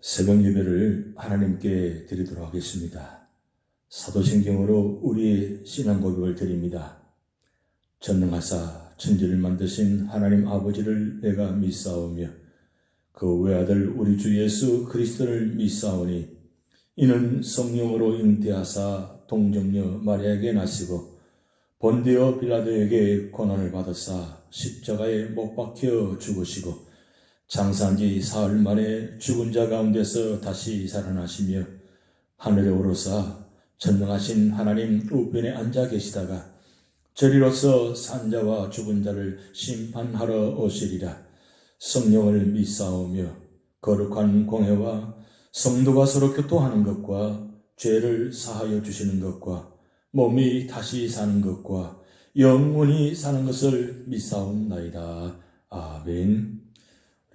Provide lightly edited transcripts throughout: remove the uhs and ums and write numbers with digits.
새벽 예배를 하나님께 드리도록 하겠습니다. 사도신경으로 우리의 신앙 고백을 드립니다. 전능하사 천지를 만드신 하나님 아버지를 내가 믿사오며 그 외아들 우리 주 예수 그리스도를 믿사오니 이는 성령으로 잉태하사 동정녀 마리아에게 나시고 본디오 빌라도에게 고난을 받으사 십자가에 못 박혀 죽으시고 장사한 지 사흘 만에 죽은 자 가운데서 다시 살아나시며 하늘에 오르사 전능하신 하나님 우편에 앉아 계시다가 저리로서 산자와 죽은 자를 심판하러 오시리라. 성령을 믿사오며 거룩한 공회와 성도가 서로 교통하는 것과 죄를 사하여 주시는 것과 몸이 다시 사는 것과 영원히 사는 것을 믿사옵나이다. 아멘.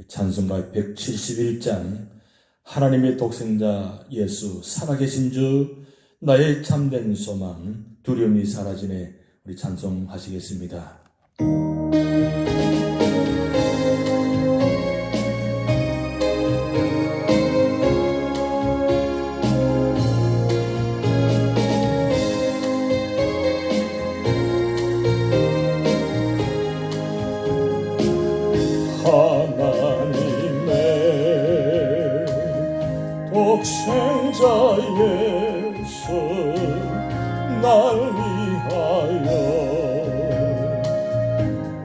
찬송가 171장 하나님의 독생자 예수 살아계신 주 나의 참된 소망 두려움이 사라지네. 우리 찬송하시겠습니다. 독생자 예수 날 위하여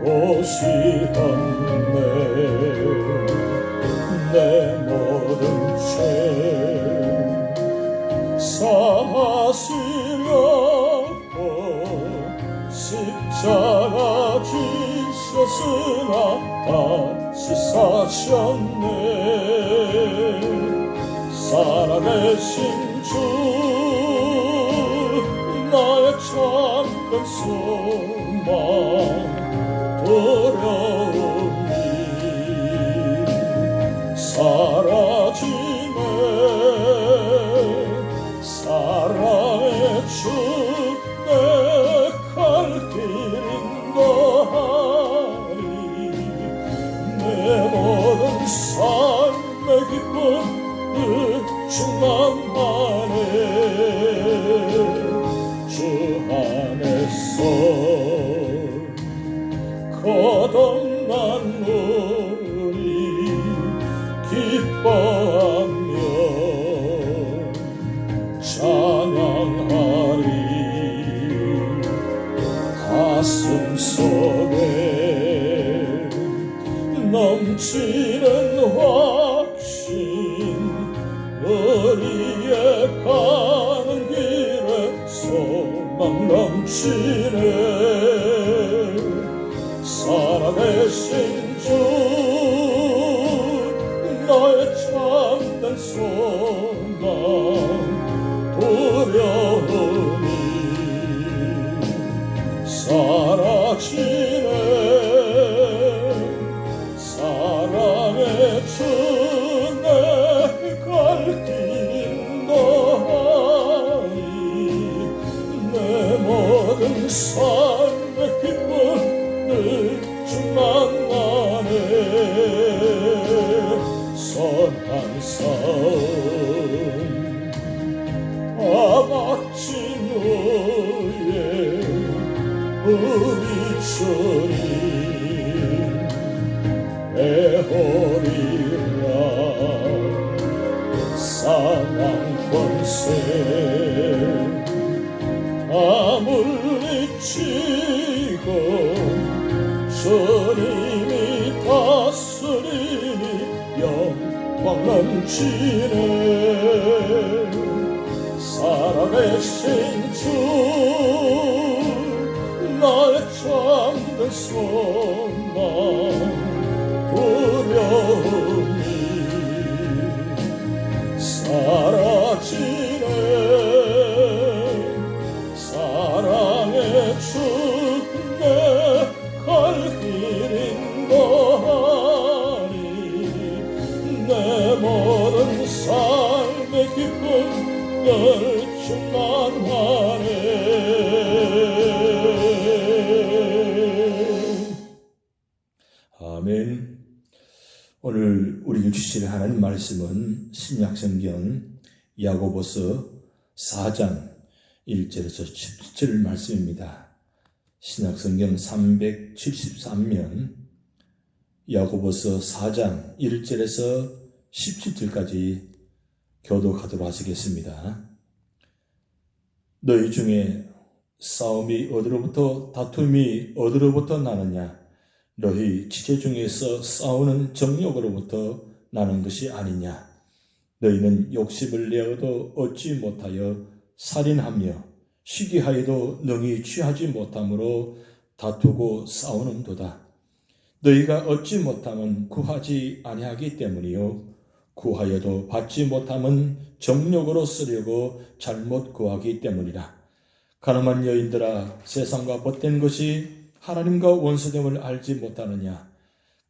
오시었네. 내 모든 죄 사하시려고 십자가 지셨으나 다시 사셨네. 살아계신 주 나의 참된 소망 두려움이 사라지네. 사랑의 주 내 갈 길 인도하리. 내 모든 삶의 기쁨 충만하네. 주 안에서 거듭난 우리 기뻐하며 찬양하리. 가슴 속에 넘치는 확신 우리의 가는 길에 소망 넘치네. 살아계신 주 나의 참된 소망 두려움이 사라지네. 사랑의 주 모든 삶의 기쁨 늘 충만하네. 선한 싸움 다 마친 후에 우리 주님 배우리라. 사망 권세 다 물리치고 주님이 다스리니 영광 넘치네. 살아계신 주 나의 참된 소망 두려움이 사라지네. 사랑의 주 내 갈 길 인도하리. 내 모든 삶의 기쁨 늘 충만하네. 아멘. 오늘 우리에게 주실 하나님 말씀은 신약성경 야고보서 4장 1절에서 17절 말씀입니다. 신약성경 373면 야고보서 4장 1절에서 17절까지 교독하도록 하시겠습니다. 너희 중에 싸움이 어디로부터 다툼이 어디로부터 나느냐? 너희 지체 중에서 싸우는 정욕으로부터 나는 것이 아니냐? 너희는 욕심을 내어도 얻지 못하여 살인하며 시기하여도 능히 취하지 못함으로 다투고 싸우는도다. 너희가 얻지 못함은 구하지 아니하기 때문이요 구하여도 받지 못함은 정욕으로 쓰려고 잘못 구하기 때문이라. 가늠한 여인들아, 세상과 벗된 것이 하나님과 원수됨을 알지 못하느냐?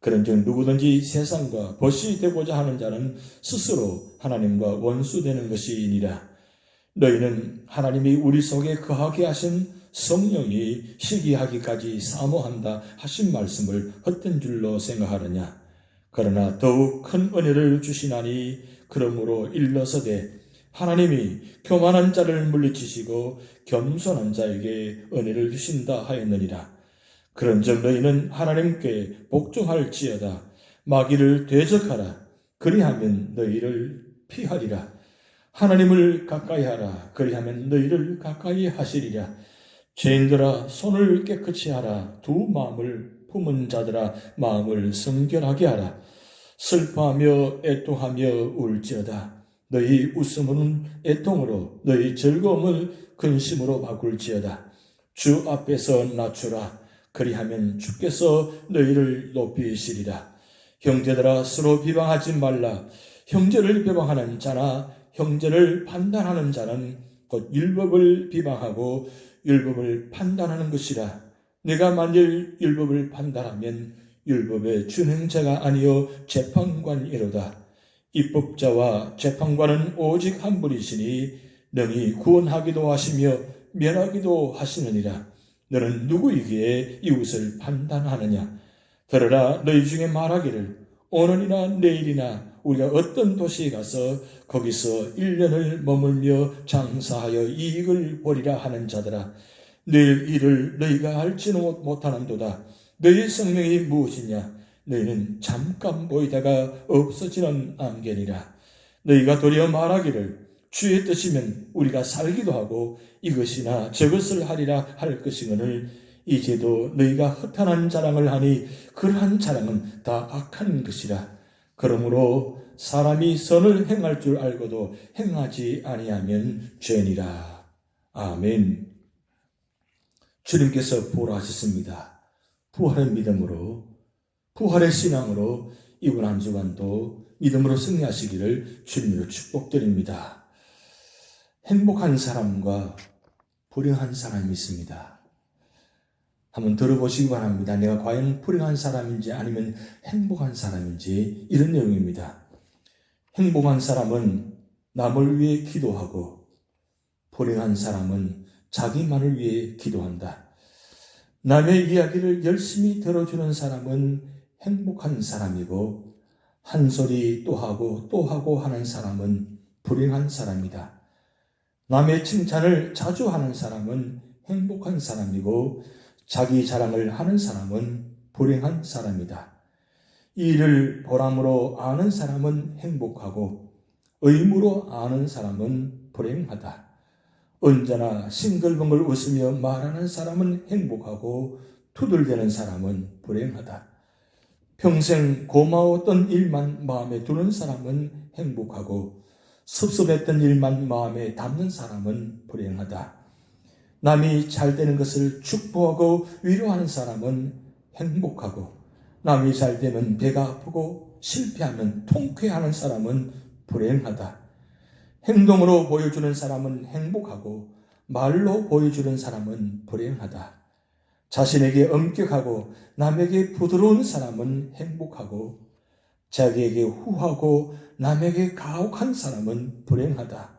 그런즉 누구든지 세상과 벗이 되고자 하는 자는 스스로 하나님과 원수되는 것이니라. 너희는 하나님이 우리 속에 거하게 하신 성령이 시기하기까지 사모한다 하신 말씀을 헛된 줄로 생각하느냐? 그러나 더욱 큰 은혜를 주시나니 그러므로 일러서되 하나님이 교만한 자를 물리치시고 겸손한 자에게 은혜를 주신다 하였느니라. 그런즉 너희는 하나님께 복종할지어다. 마귀를 대적하라. 그리하면 너희를 피하리라. 하나님을 가까이 하라. 그리하면 너희를 가까이 하시리라. 죄인들아, 손을 깨끗이 하라. 두 마음을 품은 자들아, 마음을 성결하게 하라. 슬퍼하며 애통하며 울지어다. 너희 웃음은 애통으로, 너희 즐거움을 근심으로 바꿀지어다. 주 앞에서 낮추라. 그리하면 주께서 너희를 높이시리라. 형제들아, 서로 비방하지 말라. 형제를 비방하는 자나 형제를 판단하는 자는 곧 율법을 비방하고 율법을 판단하는 것이라. 내가 만일 율법을 판단하면 율법의 준행자가 아니요 재판관이로다. 입법자와 재판관은 오직 한 분이시니 능히 구원하기도 하시며 멸하기도 하시느니라. 너는 누구이기에 이웃을 판단하느냐? 들으라, 너희 중에 말하기를 오늘이나 내일이나 우리가 어떤 도시에 가서 거기서 1년을 머물며 장사하여 이익을 보리라 하는 자들아, 내일 일을 너희가 알지는 못하는도다. 너희 생명이 무엇이냐? 너희는 잠깐 보이다가 없어지는 안개니라. 너희가 도리어 말하기를 주의 뜻이면 우리가 살기도 하고 이것이나 저것을 하리라 할 것이거늘 이제도 너희가 허탄한 자랑을 하니 그러한 자랑은 다 악한 것이라. 그러므로 사람이 선을 행할 줄 알고도 행하지 아니하면 죄니라. 아멘. 주님께서 부활하셨습니다. 부활의 믿음으로, 부활의 신앙으로 이번 한 주간도 믿음으로 승리하시기를 주님으로 축복드립니다. 행복한 사람과 불행한 사람이 있습니다. 한번 들어보시기 바랍니다. 내가 과연 불행한 사람인지 아니면 행복한 사람인지, 이런 내용입니다. 행복한 사람은 남을 위해 기도하고 불행한 사람은 자기만을 위해 기도한다. 남의 이야기를 열심히 들어주는 사람은 행복한 사람이고 한 소리 또 하고 하는 사람은 불행한 사람이다. 남의 칭찬을 자주 하는 사람은 행복한 사람이고 자기 자랑을 하는 사람은 불행한 사람이다. 이 일을 보람으로 아는 사람은 행복하고 의무로 아는 사람은 불행하다. 언제나 싱글벙글 웃으며 말하는 사람은 행복하고 투덜대는 사람은 불행하다. 평생 고마웠던 일만 마음에 두는 사람은 행복하고 섭섭했던 일만 마음에 담는 사람은 불행하다. 남이 잘 되는 것을 축복하고 위로하는 사람은 행복하고 남이 잘 되면 배가 아프고 실패하면 통쾌하는 사람은 불행하다. 행동으로 보여주는 사람은 행복하고 말로 보여주는 사람은 불행하다. 자신에게 엄격하고 남에게 부드러운 사람은 행복하고 자기에게 후하고 남에게 가혹한 사람은 불행하다.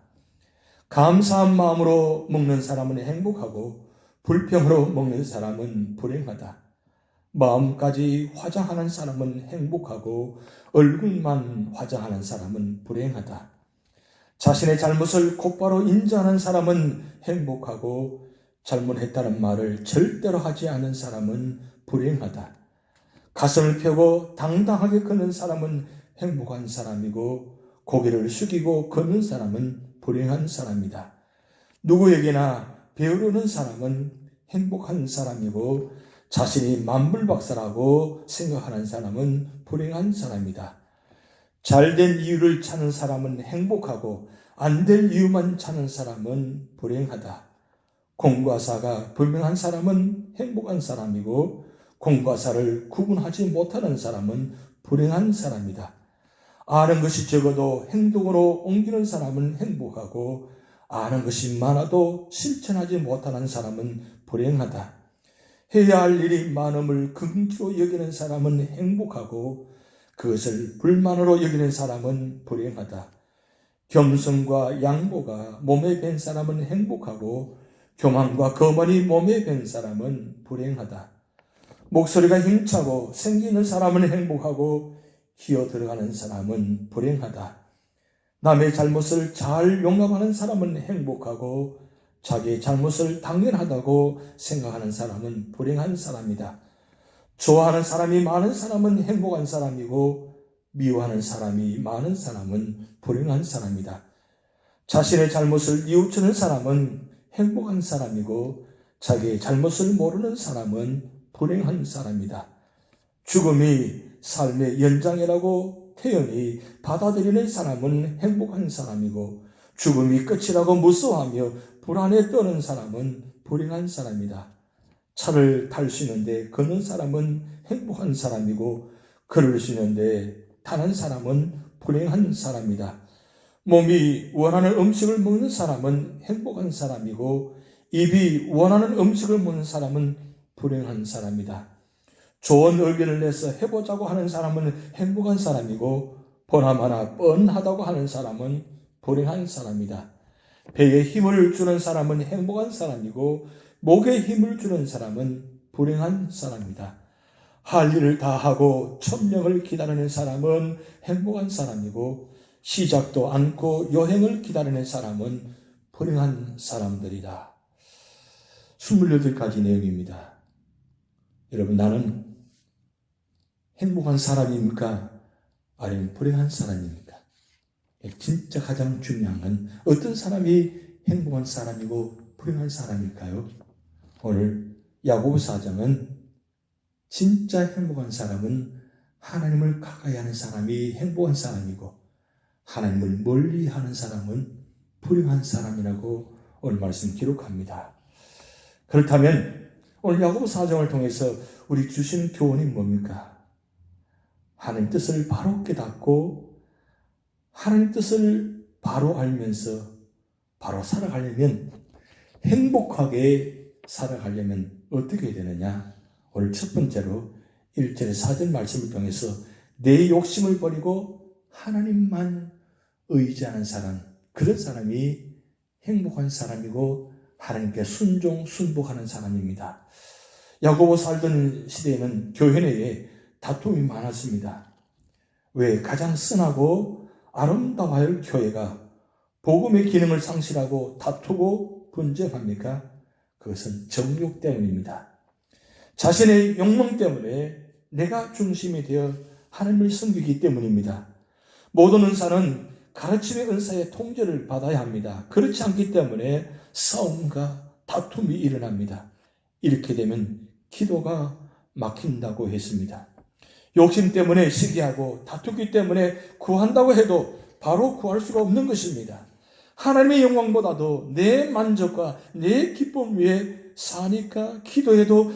감사한 마음으로 먹는 사람은 행복하고 불평으로 먹는 사람은 불행하다. 마음까지 화장하는 사람은 행복하고 얼굴만 화장하는 사람은 불행하다. 자신의 잘못을 곧바로 인정하는 사람은 행복하고 잘못했다는 말을 절대로 하지 않는 사람은 불행하다. 가슴을 펴고 당당하게 걷는 사람은 행복한 사람이고 고개를 숙이고 걷는 사람은 불행한 사람이다. 누구에게나 배우려는 사람은 행복한 사람이고 자신이 만불박사라고 생각하는 사람은 불행한 사람이다. 잘된 이유를 찾는 사람은 행복하고 안 될 이유만 찾는 사람은 불행하다. 공과 사가 분명한 사람은 행복한 사람이고 공과 사를 구분하지 못하는 사람은 불행한 사람이다. 아는 것이 적어도 행동으로 옮기는 사람은 행복하고 아는 것이 많아도 실천하지 못하는 사람은 불행하다. 해야 할 일이 많음을 긍지로 여기는 사람은 행복하고 그것을 불만으로 여기는 사람은 불행하다. 겸손과 양보가 몸에 밴 사람은 행복하고 교만과 거만이 몸에 밴 사람은 불행하다. 목소리가 힘차고 생기 있는 사람은 행복하고 기어 들어가는 사람은 불행하다. 남의 잘못을 잘 용납하는 사람은 행복하고 자기의 잘못을 당연하다고 생각하는 사람은 불행한 사람이다. 좋아하는 사람이 많은 사람은 행복한 사람이고 미워하는 사람이 많은 사람은 불행한 사람이다. 자신의 잘못을 뉘우치는 사람은 행복한 사람이고 자기의 잘못을 모르는 사람은 불행한 사람이다. 죽음이 삶의 연장이라고 태연히 받아들이는 사람은 행복한 사람이고 죽음이 끝이라고 무서워하며 불안에 떠는 사람은 불행한 사람이다. 차를 탈 수 있는데 걷는 사람은 행복한 사람이고 걸을 수 있는데 타는 사람은 불행한 사람이다. 몸이 원하는 음식을 먹는 사람은 행복한 사람이고 입이 원하는 음식을 먹는 사람은 불행한 사람이다. 좋은 의견을 내서 해보자고 하는 사람은 행복한 사람이고 보나마나 뻔하다고 하는 사람은 불행한 사람이다. 배에 힘을 주는 사람은 행복한 사람이고 목에 힘을 주는 사람은 불행한 사람이다. 할 일을 다 하고 천명을 기다리는 사람은 행복한 사람이고 시작도 않고 여행을 기다리는 사람은 불행한 사람들이다. 28가지 내용입니다. 여러분, 나는 행복한 사람입니까? 아니면 불행한 사람입니까? 진짜 가장 중요한 건 어떤 사람이 행복한 사람이고 불행한 사람일까요? 오늘 야고보서 4장은 진짜 행복한 사람은 하나님을 가까이 하는 사람이 행복한 사람이고 하나님을 멀리하는 사람은 불행한 사람이라고 오늘 말씀 기록합니다. 그렇다면 오늘 야고보서 4장을 통해서 우리 주신 교훈이 뭡니까? 하나님 뜻을 바로 깨닫고 하나님 뜻을 바로 알면서 바로 살아가려면 행복하게 살아가려면 어떻게 해야 되느냐? 오늘 첫 번째로 1절에 4절 말씀을 통해서 내 욕심을 버리고 하나님만 의지하는 사람, 그런 사람이 행복한 사람이고 하나님께 순종하는 사람입니다. 야고보 살던 시대에는 교회 내에 다툼이 많았습니다. 왜 가장 선하고 아름다워야 할 교회가 복음의 기능을 상실하고 다투고 분쟁합니까? 그것은 정욕 때문입니다. 자신의 욕망 때문에 내가 중심이 되어 하나님을 섬기기 때문입니다. 모든 은사는 가르침의 은사의 통제를 받아야 합니다. 그렇지 않기 때문에 싸움과 다툼이 일어납니다. 이렇게 되면 기도가 막힌다고 했습니다. 욕심 때문에 시기하고 다투기 때문에 구한다고 해도 바로 구할 수가 없는 것입니다. 하나님의 영광보다도 내 만족과 내 기쁨 위에 사니까 기도해도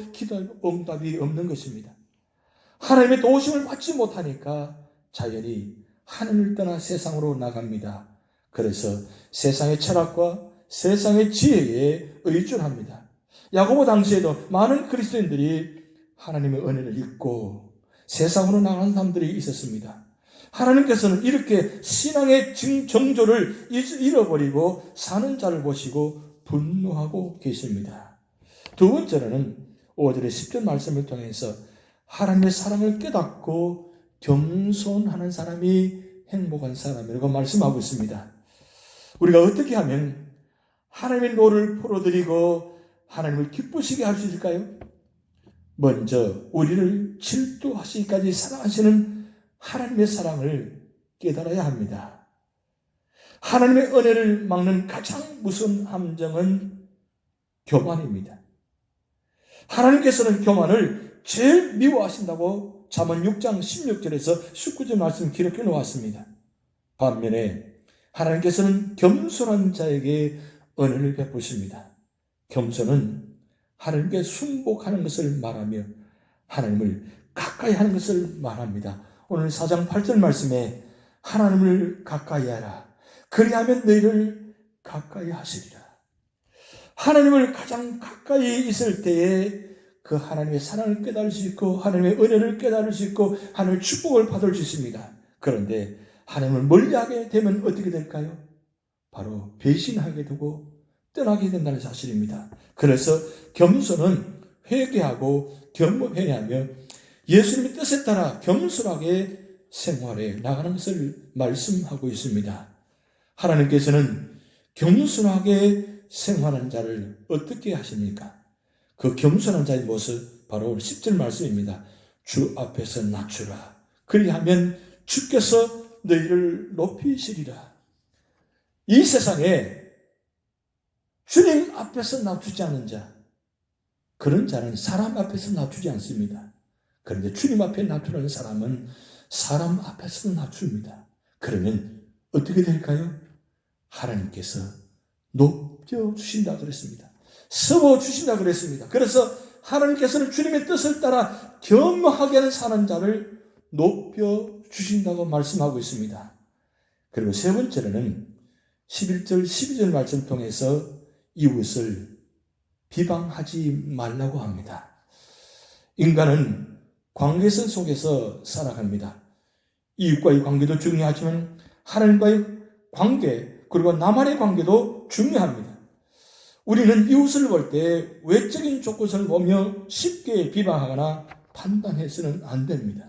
응답이 없는 것입니다. 하나님의 도우심을 받지 못하니까 자연히 하늘을 떠나 세상으로 나갑니다. 그래서 세상의 철학과 세상의 지혜에 의존합니다. 야고보 당시에도 많은 그리스도인들이 하나님의 은혜를 잊고 세상으로 나가는 사람들이 있었습니다. 하나님께서는 이렇게 신앙의 정조를 잃어버리고 사는 자를 보시고 분노하고 계십니다. 두 번째로는 5절의 10절 말씀을 통해서 하나님의 사랑을 깨닫고 겸손하는 사람이 행복한 사람이라고 말씀하고 있습니다. 우리가 어떻게 하면 하나님의 노를 풀어드리고 하나님을 기쁘시게 할 수 있을까요? 먼저 우리를 질투하시기까지 사랑하시는 하나님의 사랑을 깨달아야 합니다. 하나님의 은혜를 막는 가장 무서운 함정은 교만입니다. 하나님께서는 교만을 제일 미워하신다고 잠언 6장 16절에서 19절 말씀 기록해 놓았습니다. 반면에 하나님께서는 겸손한 자에게 은혜를 베푸십니다. 겸손은 하나님께 순복하는 것을 말하며 하나님을 가까이 하는 것을 말합니다. 오늘 4장 8절 말씀에 하나님을 가까이 하라. 그리하면 너희를 가까이 하시리라. 하나님을 가장 가까이 있을 때에 그 하나님의 사랑을 깨달을 수 있고 하나님의 은혜를 깨달을 수 있고 하나님의 축복을 받을 수 있습니다. 그런데 하나님을 멀리하게 되면 어떻게 될까요? 바로 배신하게 되고 떠나게 된다는 사실입니다. 그래서 겸손은 회개하고 회개하며 예수님의 뜻에 따라 겸손하게 생활해 나가는 것을 말씀하고 있습니다. 하나님께서는 겸손하게 생활하는 자를 어떻게 하십니까? 그 겸손한 자의 모습 바로 10절 말씀입니다. 주 앞에서 낮추라. 그리하면 주께서 너희를 높이시리라. 이 세상에 주님 앞에서 낮추지 않는 자, 그런 자는 사람 앞에서 낮추지 않습니다. 그런데 주님 앞에 낮추는 사람은 사람 앞에서 낮춥니다. 그러면 어떻게 될까요? 하나님께서 높여주신다 그랬습니다. 세워주신다 그랬습니다. 그래서 하나님께서는 주님의 뜻을 따라 겸허하게 사는 자를 높여주신다고 말씀하고 있습니다. 그리고 세 번째로는 11절, 12절 말씀 통해서 이웃을 비방하지 말라고 합니다. 인간은 관계선 속에서 살아갑니다. 이웃과의 관계도 중요하지만 하나님과의 관계 그리고 나만의 관계도 중요합니다. 우리는 이웃을 볼 때 외적인 조건을 보며 쉽게 비방하거나 판단해서는 안 됩니다.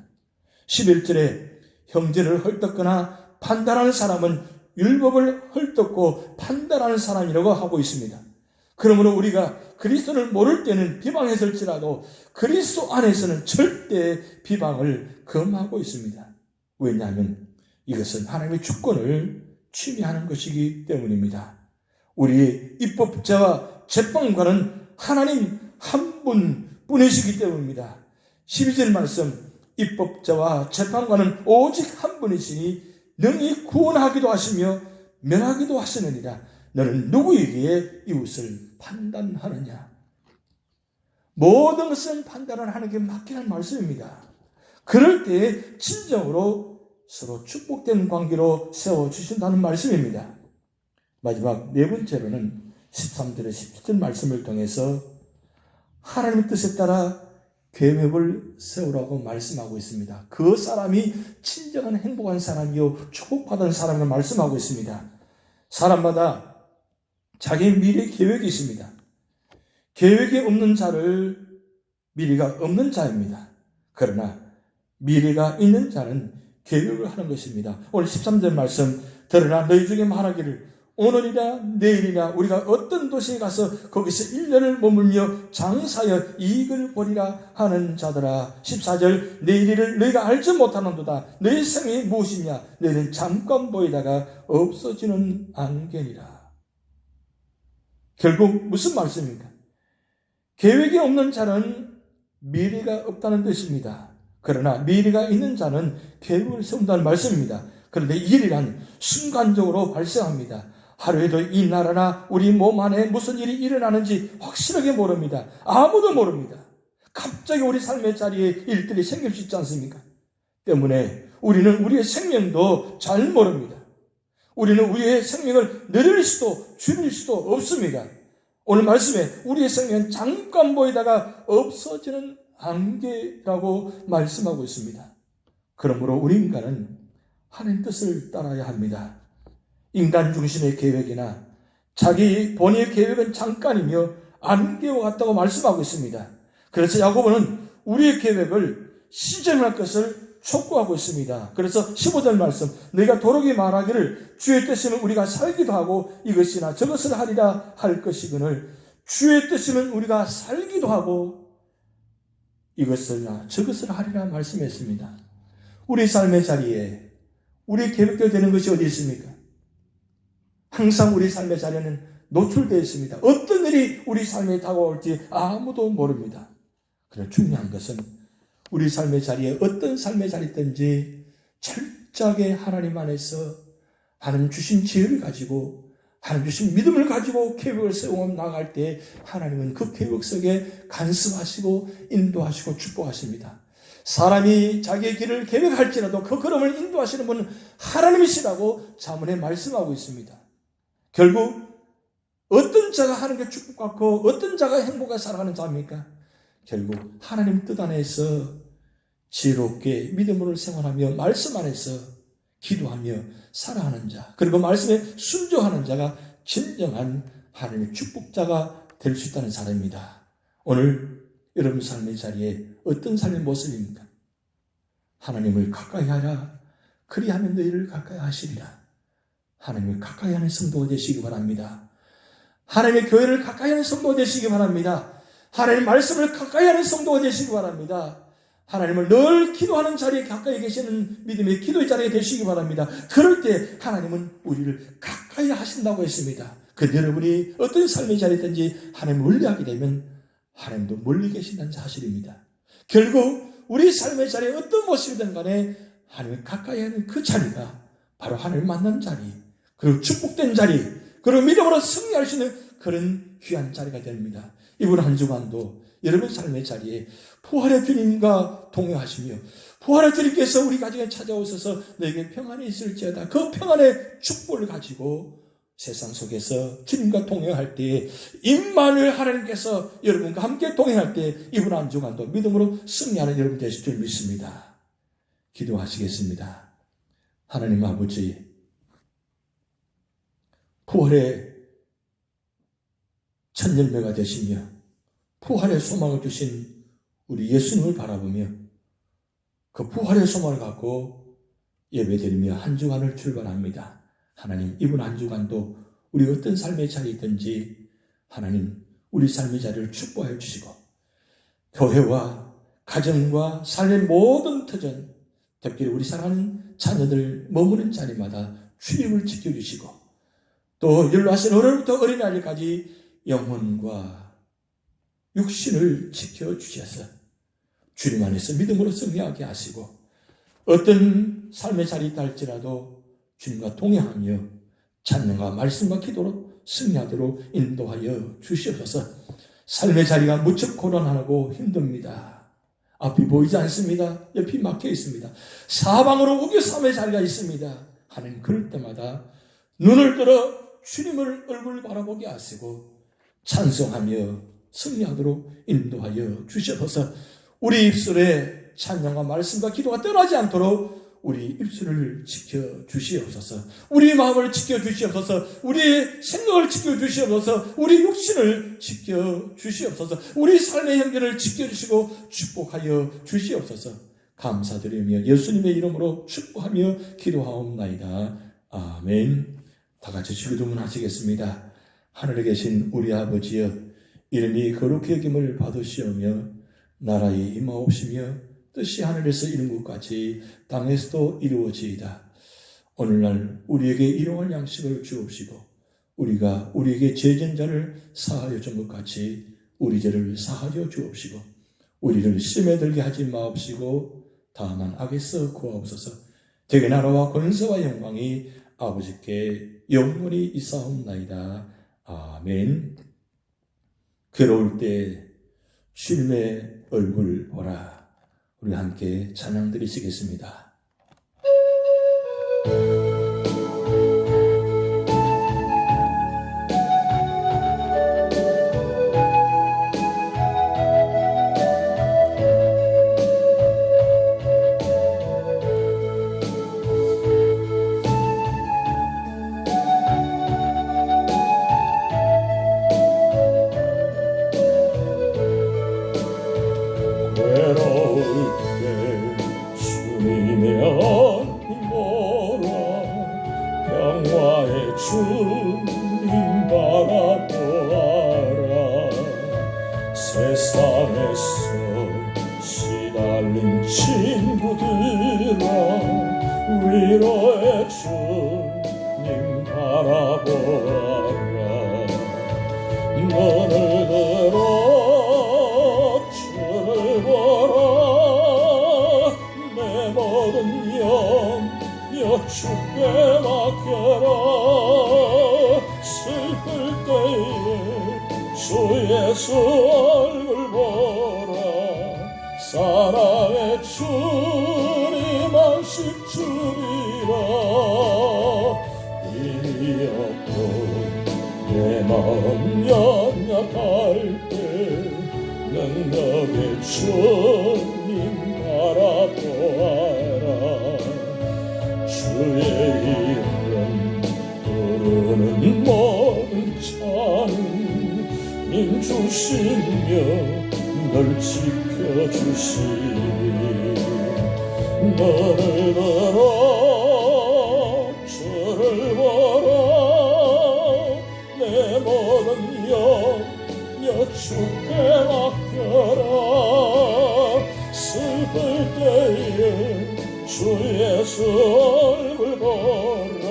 11절에 형제를 헐뜯거나 판단하는 사람은 율법을 헐뜯고 판단하는 사람이라고 하고 있습니다. 그러므로 우리가 그리스도를 모를 때는 비방했을지라도 그리스도 안에서는 절대 비방을 금하고 있습니다. 왜냐하면 이것은 하나님의 주권을 침해하는 것이기 때문입니다. 우리의 입법자와 재판관은 하나님 한 분뿐이시기 때문입니다. 12절 말씀, 입법자와 재판관은 오직 한 분이시니 능히 구원하기도 하시며 멸하기도 하시느니라. 너는 누구에게 이웃을 판단하느냐? 모든 것은 판단을 하는 게 맞기란 말씀입니다. 그럴 때 진정으로 서로 축복된 관계로 세워주신다는 말씀입니다. 마지막 네 번째로는 13절의 17절 말씀을 통해서 하나님의 뜻에 따라 계획을 세우라고 말씀하고 있습니다. 그 사람이 진정한 행복한 사람이요 축복받은 사람을 말씀하고 있습니다. 사람마다 자기 미래 계획이 있습니다. 계획이 없는 자를 미래가 없는 자입니다. 그러나 미래가 있는 자는 계획을 하는 것입니다. 오늘 13절 말씀, 들으나 너희 중에 말하기를 오늘이나 내일이나 우리가 어떤 도시에 가서 거기서 1년을 머물며 장사하여 이익을 보리라 하는 자들아. 14절, 내일을 너희가 알지 못하는도다. 너희 생이 무엇이냐? 너희는 잠깐 보이다가 없어지는 안개니라. 결국 무슨 말씀입니까? 계획이 없는 자는 미래가 없다는 뜻입니다. 그러나 미래가 있는 자는 계획을 세운다는 말씀입니다. 그런데 일이란 순간적으로 발생합니다. 하루에도 이 나라나 우리 몸 안에 무슨 일이 일어나는지 확실하게 모릅니다. 아무도 모릅니다. 갑자기 우리 삶의 자리에 일들이 생길 수 있지 않습니까? 때문에 우리는 우리의 생명도 잘 모릅니다. 우리는 우리의 생명을 늘릴 수도 줄일 수도 없습니다. 오늘 말씀에 우리의 생명은 잠깐 보이다가 없어지는 안개라고 말씀하고 있습니다. 그러므로 우리 인간은 하나님 뜻을 따라야 합니다. 인간 중심의 계획이나 자기 본인의 계획은 잠깐이며 안개와 같다고 말씀하고 있습니다. 그래서 야고보는 우리의 계획을 시정할 것을 촉구하고 있습니다. 그래서 15절 말씀, 너희가 도록이 말하기를 주의 뜻이면 우리가 살기도 하고 이것이나 저것을 하리라 할 것이거늘, 주의 뜻이면 우리가 살기도 하고 이것이나 저것을 하리라 말씀했습니다. 우리 삶의 자리에 우리 계획대로 되는 것이 어디 있습니까? 항상 우리 삶의 자리에는 노출되어 있습니다. 어떤 일이 우리 삶에 다가올지 아무도 모릅니다. 그러나 중요한 것은 우리 삶의 자리에 어떤 삶의 자리든지 철저하게 하나님 안에서 하나님 주신 지혜를 가지고 하나님 주신 믿음을 가지고 계획을 세워 나갈 때 하나님은 그 계획 속에 간섭하시고 인도하시고 축복하십니다. 사람이 자기의 길을 계획할지라도 그 걸음을 인도하시는 분은 하나님이시라고 잠언에 말씀하고 있습니다. 결국 어떤 자가 하나님께 축복받고 어떤 자가 행복하게 살아가는 자입니까? 결국 하나님 뜻 안에서 지혜롭게 믿음으로 생활하며 말씀 안에서 기도하며 살아가는 자, 그리고 말씀에 순종하는 자가 진정한 하나님의 축복자가 될 수 있다는 사람입니다. 오늘 여러분 삶의 자리에 어떤 삶의 모습입니까? 하나님을 가까이 하라. 그리하면 너희를 가까이 하시리라. 하나님을 가까이 하는 성도가 되시기 바랍니다. 하나님의 교회를 가까이 하는 성도가 되시기 바랍니다. 하나님의 말씀을 가까이 하는 성도가 되시기 바랍니다. 하나님을 늘 기도하는 자리에 가까이 계시는 믿음의 기도의 자리에 되시기 바랍니다. 그럴 때 하나님은 우리를 가까이 하신다고 했습니다. 그 여러분이 어떤 삶의 자리든지 하나님을 멀리하게 되면 하나님도 멀리 계신다는 사실입니다. 결국 우리 삶의 자리에 어떤 모습이든 간에 하나님을 가까이 하는 그 자리가 바로 하나님을 만나는 자리, 그리고 축복된 자리, 그리고 믿음으로 승리할 수 있는 그런 귀한 자리가 됩니다. 이번 한 주간도 여러분 삶의 자리에 부활의 주님과 동행하시며 부활의 주님께서 우리 가정에 찾아오셔서 너에게 평안이 있을지어다, 그 평안의 축복을 가지고 세상 속에서 주님과 동행할 때에 임마누엘 하나님께서 여러분과 함께 동행할 때 이번 한 주간도 믿음으로 승리하는 여러분 되실 줄 믿습니다. 기도하시겠습니다. 하나님 아버지, 부활의 첫 열매가 되시며 부활의 소망을 주신 우리 예수님을 바라보며 그 부활의 소망을 갖고 예배드리며 한 주간을 출발합니다. 하나님, 이번 한 주간도 우리 어떤 삶의 자리든지 하나님 우리 삶의 자리를 축복하여 주시고 교회와 가정과 삶의 모든 터전, 특별히 우리 사랑하는 자녀들 머무는 자리마다 출입을 지켜주시고 또 연로하신 어른부터 어린아이까지 영혼과 육신을 지켜주셔서 주님 안에서 믿음으로 승리하게 하시고 어떤 삶의 자리에 있다 할지라도 주님과 동행하며 찬양과 말씀과 기도로 승리하도록 인도하여 주시옵소서. 삶의 자리가 무척 고난하고 힘듭니다. 앞이 보이지 않습니다. 옆이 막혀 있습니다. 사방으로 우겨삼의 자리가 있습니다. 하나님, 그럴 때마다 눈을 들어 주님을 얼굴 바라보게 하시고 찬송하며 승리하도록 인도하여 주시옵소서. 우리 입술에 찬양과 말씀과 기도가 떠나지 않도록 우리 입술을 지켜주시옵소서. 우리 마음을 지켜주시옵소서. 우리의 생각을 지켜주시옵소서. 우리 육신을 지켜주시옵소서. 우리 삶의 형편을 지켜주시고 축복하여 주시옵소서. 감사드리며 예수님의 이름으로 축복하며 기도하옵나이다. 아멘. 다 같이 주기도문 하시겠습니다. 하늘에 계신 우리 아버지여, 이름이 거룩히 여김을 받으시오며 나라의 임하옵시며 뜻이 하늘에서 이룬 것 같이 땅에서도 이루어지이다. 오늘날 우리에게 일용할 양식을 주옵시고 우리가 우리에게 죄진 자를 사하여 준 것 같이 우리 죄를 사하여 주옵시고 우리를 시험에 들게 하지 마옵시고 다만 악에서 구하옵소서. 대개 나라와 권세와 영광이 아버지께 영원히 있사옵나이다. 아멘. 괴로울 때 주님의 얼굴 보라. 우리 함께 찬양 드리시겠습니다. 외로울 때 위로의 주님 바라보아라. 눈을 들어 주를 보라. 내 모든 염려 주께 맡겨라. 슬플 때에 주 예수 얼굴 보라. 사랑의 주님 안식 주리라. 힘이 없고 내 마음 연약할 때 능력의 주님 바라보아라. 주의 이름 부르는 모든 자는 힘 주시며 널 지켜주시리. 너를 들어 주를 보라. 내 모든 염려 주께 맡겨라. 슬플 때에 주 예수 얼굴 보라.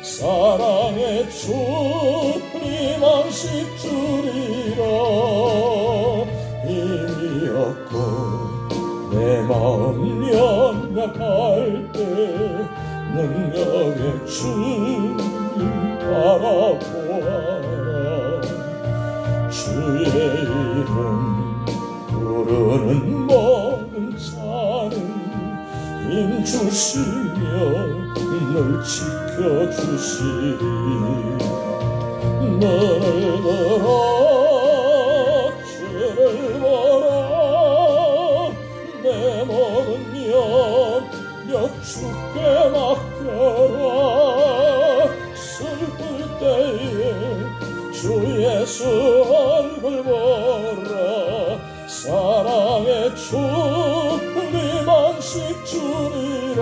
사랑의 주님 안식 주리라. 힘이 없고 내 마음 연약할 때 능력의 주님 바라보아라. 주의 이름 부르는 모든 자는 힘 주시며 널 지켜주시리. 너를 들어 주를 보라. 내 모든 염려 주께 맡겨라. 슬플 때에 주 예수 얼굴 보라. 사랑의 주님 안식 주리라.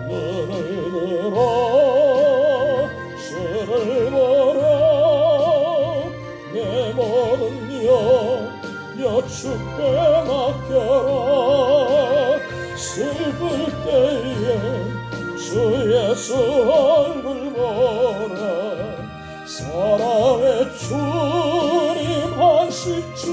눈을 들어 주를 보라. 내 모든 염려 주께 맡겨라. 슬플 때에 주 예수 얼굴 보라. 사랑의 주님 안식 주리라. 사랑의 주님 안식 주